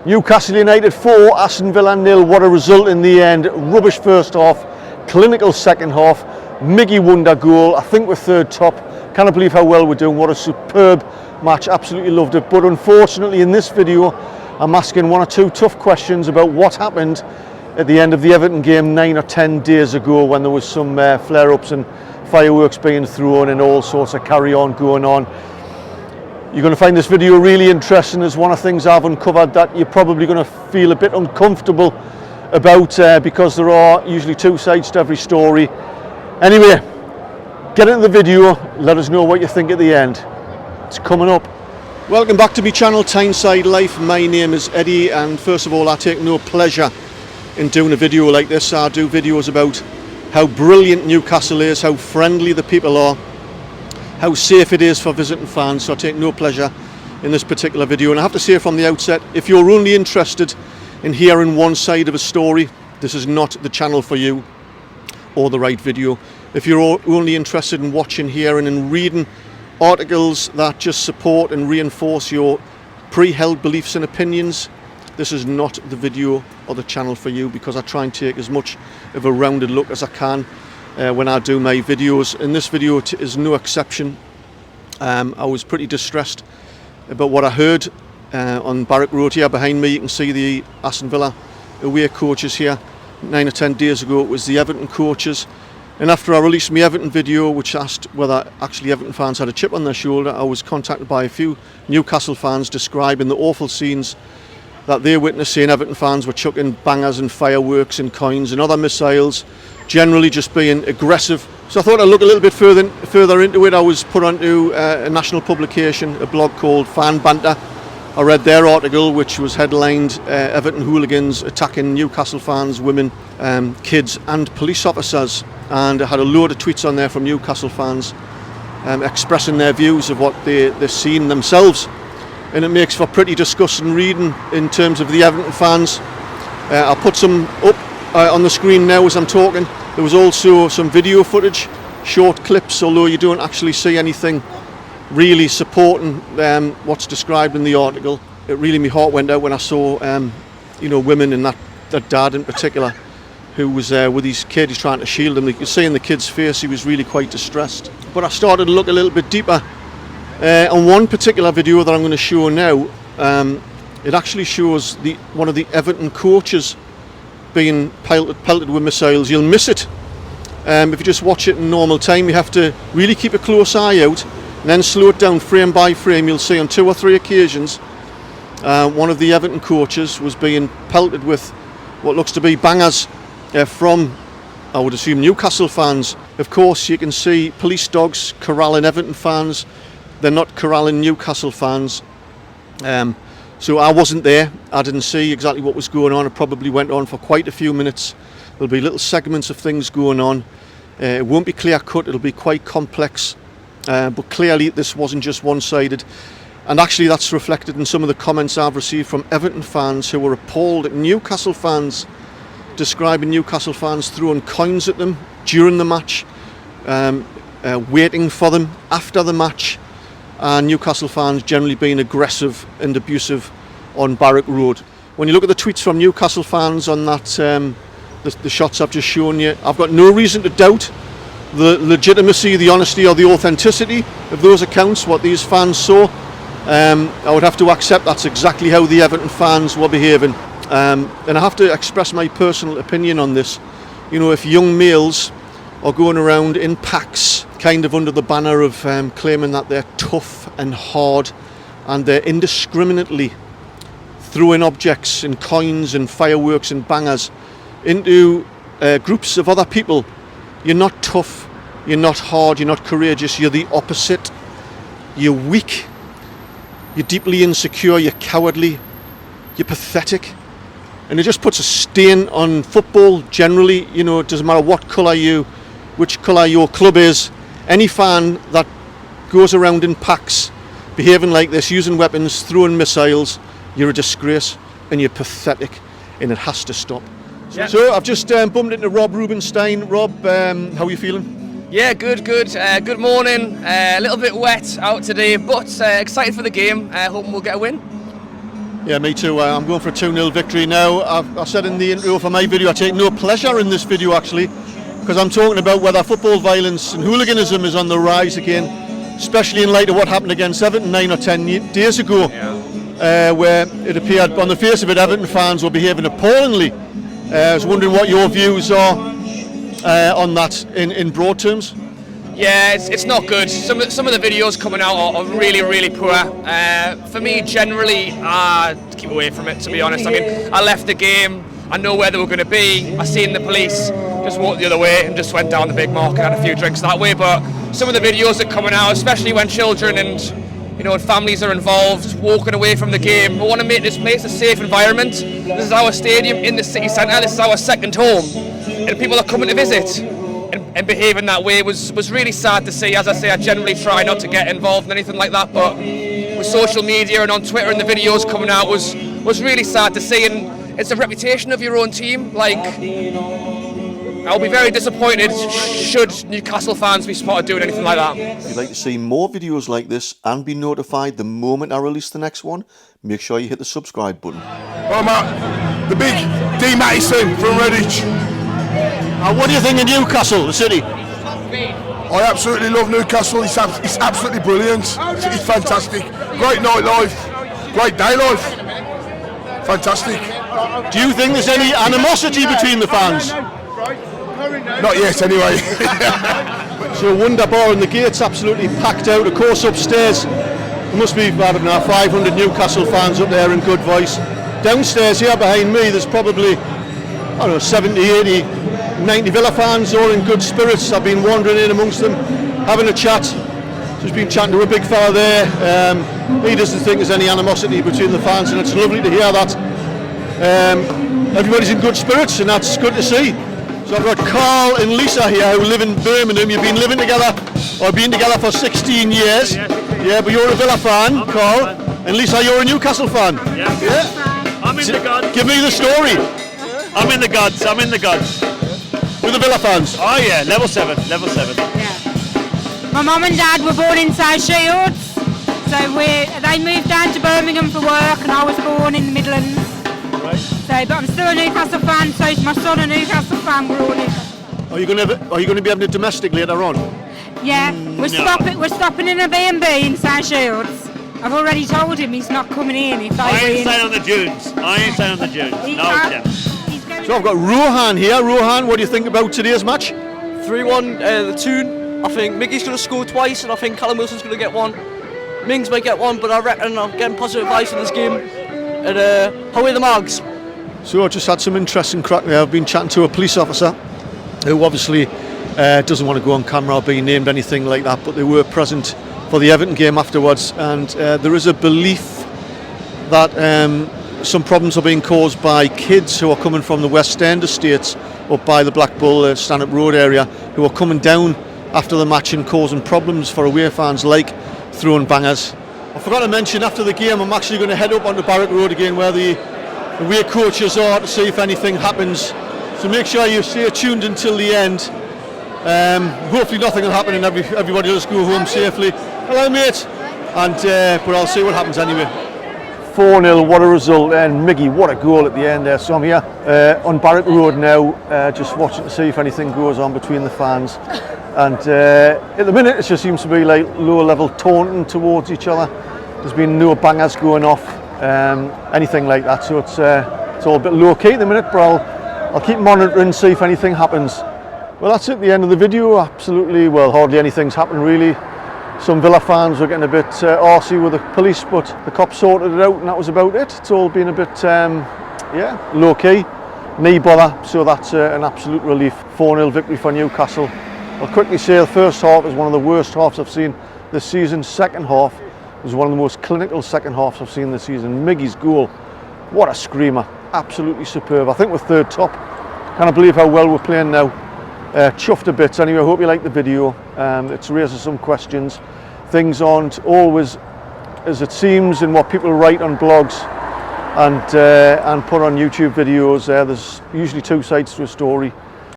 Newcastle United 4, Aston Villa 0. What a result in the end. Rubbish first half, clinical second half. Miggy Wonder goal. I think we're third top. Cannot believe how well we're doing. What a superb match. Absolutely loved it. But unfortunately in this video I'm asking one or two tough questions about what happened at the end of the Everton game 9 or 10 days ago, when there was some flare-ups and fireworks being thrown and all sorts of carry-on going on. You're going to find this video really interesting. There's one of the things I've uncovered that you're probably going to feel a bit uncomfortable about, because there are usually two sides to every story. Anyway, get into the video, let us know what you think at the end. It's coming up. Welcome back to my channel, Tyneside Life. My name is Eddie, and first of all, I take no pleasure in doing a video like this. I do videos about how brilliant Newcastle is, how friendly the people are, how safe it is for visiting fans. So I take no pleasure in this particular video. And I have to say from the outset, if you're only interested in hearing one side of a story, this is not the channel for you or the right video. If you're only interested in watching, hearing and reading articles that just support and reinforce your pre-held beliefs and opinions, this is not the video or the channel for you, because I try and take as much of a rounded look as I can when I do my videos. And this video is no exception. I was pretty distressed about what I heard on Barrack Road here behind me. You can see the Aston Villa away coaches here. 9 or 10 days ago it was the Everton coaches, and after I released my Everton video, which asked whether actually Everton fans had a chip on their shoulder, I was contacted by a few Newcastle fans describing the awful scenes that they witnessed, saying Everton fans were chucking bangers and fireworks and coins and other missiles, generally just being aggressive. So I thought I'd look a little bit further into it. I was put onto a national publication, a blog called Fan Banter. I read their article, which was headlined Everton hooligans attacking Newcastle fans, women, kids and police officers, and I had a load of tweets on there from Newcastle fans expressing their views of what they've seen themselves. And it makes for pretty disgusting reading in terms of the Everton fans. I'll put some up on the screen now as I'm talking. There was also some video footage, short clips, although you don't actually see anything really supporting what's described in the article. It really, my heart went out when I saw women, and that dad in particular, who was with his kid. He's trying to shield him. You could see in the kid's face he was really quite distressed. But I started to look a little bit deeper on one particular video that I'm going to show now. It actually shows one of the Everton coaches being pelted with missiles. You'll miss it if you just watch it in normal time. You have to really keep a close eye out and then slow it down frame by frame. You'll see on 2 or 3 occasions one of the Everton coaches was being pelted with what looks to be bangers from, I would assume, Newcastle fans. Of course, you can see police dogs corralling Everton fans. They're not corralling Newcastle fans. So I wasn't there. I didn't see exactly what was going on. It probably went on for quite a few minutes. There'll be little segments of things going on. It won't be clear cut. It'll be quite complex. But clearly this wasn't just one-sided. And actually that's reflected in some of the comments I've received from Everton fans who were appalled at Newcastle fans, describing Newcastle fans throwing coins at them during the match, waiting for them after the match, and Newcastle fans generally being aggressive and abusive on Barrack Road. When you look at the tweets from Newcastle fans on that, the shots I've just shown you, I've got no reason to doubt the legitimacy, the honesty or the authenticity of those accounts, what these fans saw. I would have to accept that's exactly how the Everton fans were behaving. And I have to express my personal opinion on this. You know, if young males are going around in packs, kind of under the banner of claiming that they're tough and hard, and they're indiscriminately throwing objects and coins and fireworks and bangers into groups of other people, you're not tough, you're not hard, you're not courageous, you're the opposite. You're weak, you're deeply insecure, you're cowardly, you're pathetic. And it just puts a stain on football generally. You know, it doesn't matter what colour which colour your club is. Any fan that goes around in packs, behaving like this, using weapons, throwing missiles, you're a disgrace and you're pathetic, and it has to stop. Yep. So I've just bumped into Rob Rubenstein. Rob, how are you feeling? Yeah, good. Good morning. A little bit wet out today, but excited for the game. Hoping we'll get a win. Yeah, me too. I'm going for a 2-0 victory now. I said in the intro for my video, I take no pleasure in this video actually, because I'm talking about whether football violence and hooliganism is on the rise again, especially in light of what happened against Everton 9 or 10 days ago, where it appeared on the face of it Everton fans were behaving appallingly. I was wondering what your views are on that in broad terms. Yeah, it's not good. Some of the videos coming out are really poor. For me, generally, keep away from it, to be honest. I mean, I left the game, I know where they were going to be, I seen the police, just walked the other way and just went down the big market, had a few drinks that way. But some of the videos that are coming out, especially when children and families are involved, walking away from the game, we want to make this place a safe environment. This is our stadium in the city centre, this is our second home, and people are coming to visit. And behaving that way was really sad to see. As I say, I generally try not to get involved in anything like that, but with social media and on Twitter and the videos coming out was really sad to see. And it's the reputation of your own team. Like, I'll be very disappointed should Newcastle fans be spotted doing anything like that. If you'd like to see more videos like this and be notified the moment I release the next one, make sure you hit the subscribe button. I'm at the big D. Mattison from Redditch. What do you think of Newcastle, the city? I absolutely love Newcastle. It's absolutely brilliant. It's fantastic. Great nightlife, great day life. Fantastic. Do you think there's any animosity between the fans? Not yet, anyway. So Wonder Bar and the gate's absolutely packed out. Of course, upstairs there must be, I don't know, 500 Newcastle fans up there in good voice. Downstairs here behind me, there's probably, I don't know, 70, 80, 90 Villa fans, all in good spirits. I've been wandering in amongst them, having a chat. Just been chatting to a big fella there. He doesn't think there's any animosity between the fans, and it's lovely to hear that. Everybody's in good spirits, and that's good to see. So I've got Carl and Lisa here who live in Birmingham. You've been living together, or been together for 16 years. Yeah, but you're a Villa fan, Carl. And Lisa, you're a Newcastle fan. Yeah. I'm in the gods. Give me the story. I'm in the gods. With the Villa fans. Oh yeah, level 7. Yeah. My mum and dad were born in South Shields, so they moved down to Birmingham for work, and I was born in the Midlands. Right. So, but I'm still a Newcastle fan, so is my son a Newcastle fan. We're all Newcastle. Are you going to be having a domestic later on? Yeah, we're stopping in a B&B in South Shields. I've already told him he's not coming in if they I ain't win. staying on the dunes. No chance. So I've got Rohan here. Rohan, what do you think about today's match? 3-1, the Toon. I think Miggy's going to score twice, and I think Callum Wilson's going to get one. Mings might get one, but I reckon I'm getting positive vibes in this game. And away the Mags. So I just had some interesting crack there. I've been chatting to a police officer who obviously doesn't want to go on camera or be named anything like that, but they were present for the Everton game afterwards, and there is a belief that some problems are being caused by kids who are coming from the West End estates up by the Black Bull Stanhope Road area, who are coming down after the match and causing problems for away fans, like throwing bangers. I forgot to mention, after the game I'm actually going to head up onto Barrack Road again where the away coaches are, to see if anything happens. So make sure you stay tuned until the end. Hopefully nothing will happen and everybody will just go home safely. Hello mate! And but I'll see what happens anyway. 4-0, what a result, and Miggy, what a goal at the end there. So I'm here on Barrack Road now, just watching to see if anything goes on between the fans. And at the minute it just seems to be like lower level taunting towards each other. There's been no bangers going off, anything like that. So it's all a bit low key at the minute, but I'll keep monitoring, see if anything happens. Well, that's it, the end of the video. Absolutely, well, hardly anything's happened really. Some Villa fans were getting a bit arsey with the police, but the cops sorted it out and that was about it. It's all been a bit, low key, knee bother, so that's an absolute relief. 4-0 victory for Newcastle. I'll quickly say the first half is one of the worst halves I've seen this season. Second half was one of the most clinical second halves I've seen this season. Miggy's goal, what a screamer, absolutely superb. I think we're third top. Can't believe how well we're playing now. Chuffed a bit anyway. I hope you liked the video. It's raises some questions. Things aren't always as it seems in what people write on blogs and put on YouTube videos. There's usually two sides to a story.